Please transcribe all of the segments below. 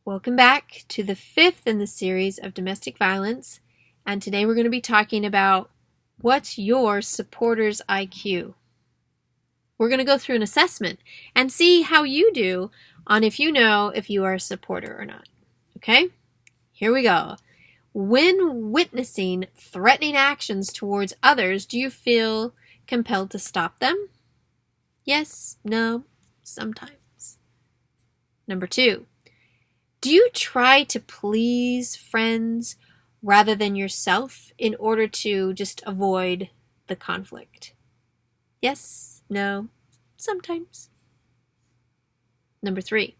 Welcome back to the 5th in the series of domestic violence, and today we're going to be talking about what's your supporter's IQ. We're going to go through an assessment and see how you do on if you know if you are a supporter or not. Okay? Here we go. When witnessing threatening actions towards others, do you feel compelled to stop them? Yes, no, sometimes. Number 2. Do you try to please friends rather than yourself in order to just avoid the conflict? Yes, no, sometimes. Number 3.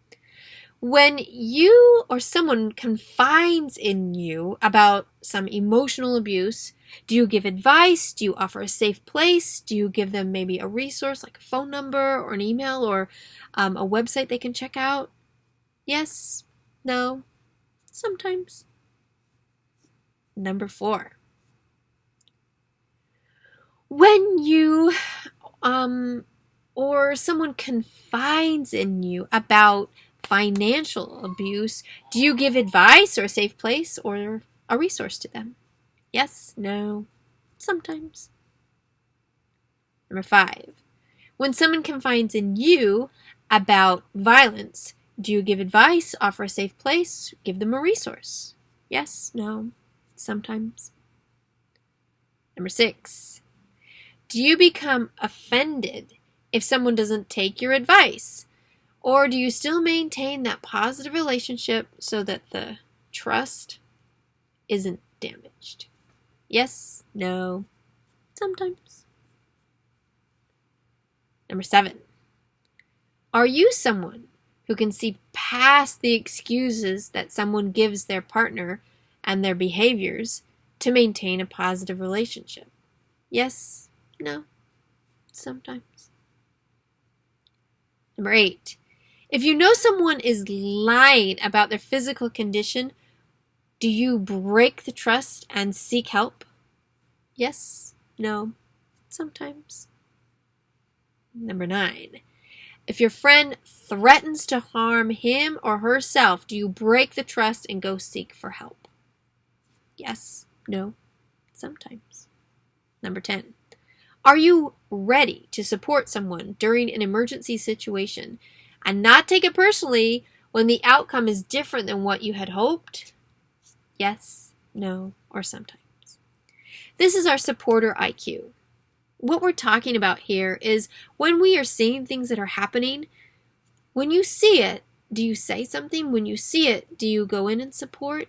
When you or someone confides in you about some emotional abuse, do you give advice? Do you offer a safe place? Do you give them maybe a resource like a phone number or an email or a website they can check out? Yes, no, sometimes. Number 4. When you or someone confides in you about financial abuse, do you give advice or a safe place or a resource to them? Yes, no, sometimes. Number 5. When someone confides in you about violence, do you give advice, offer a safe place, give them a resource? Yes, no, sometimes. Number 6. Do you become offended if someone doesn't take your advice? Or do you still maintain that positive relationship so that the trust isn't damaged? Yes, no, sometimes. Number 7. Are you someone who can see past the excuses that someone gives their partner and their behaviors to maintain a positive relationship? Yes, no, sometimes. Number 8. If you know someone is lying about their physical condition, do you break the trust and seek help? Yes, no, sometimes. Number 9. If your friend threatens to harm him or herself, do you break the trust and go seek for help? Yes, no, sometimes. Number 10. Are you ready to support someone during an emergency situation and not take it personally when the outcome is different than what you had hoped? Yes, no, or sometimes. This is our supporter IQ. What we're talking about here is when we are seeing things that are happening, when you see it, do you say something? When you see it, do you go in and support?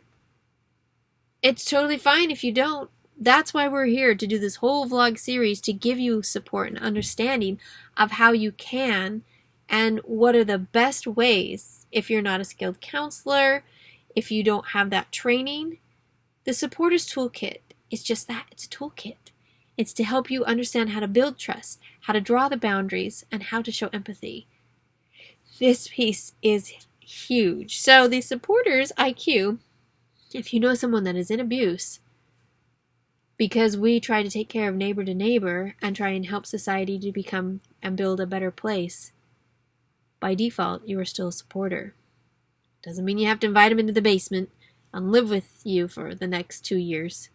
It's totally fine if you don't. That's why we're here to do this whole vlog series, to give you support and understanding of how you can and what are the best ways if you're not a skilled counselor, if you don't have that training. The Supporters Toolkit is just that. It's a toolkit. It's to help you understand how to build trust, how to draw the boundaries, and how to show empathy. This piece is huge. So the supporters IQ, if you know someone that is in abuse, because we try to take care of neighbor to neighbor and try and help society to become and build a better place, by default, you are still a supporter. Doesn't mean you have to invite them into the basement and live with you for the next 2 years.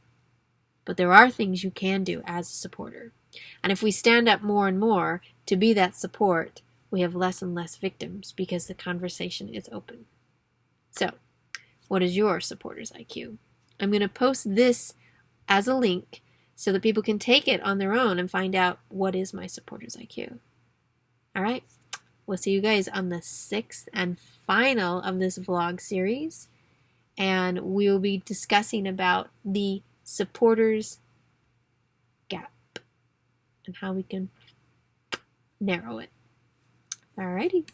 But there are things you can do as a supporter. And if we stand up more and more to be that support, we have less and less victims because the conversation is open. So, what is your supporter's IQ? I'm going to post this as a link so that people can take it on their own and find out what is my supporter's IQ. All right, we'll see you guys on the 6th and final of this vlog series. And we'll be discussing about the supporters gap and how we can narrow it. Alrighty.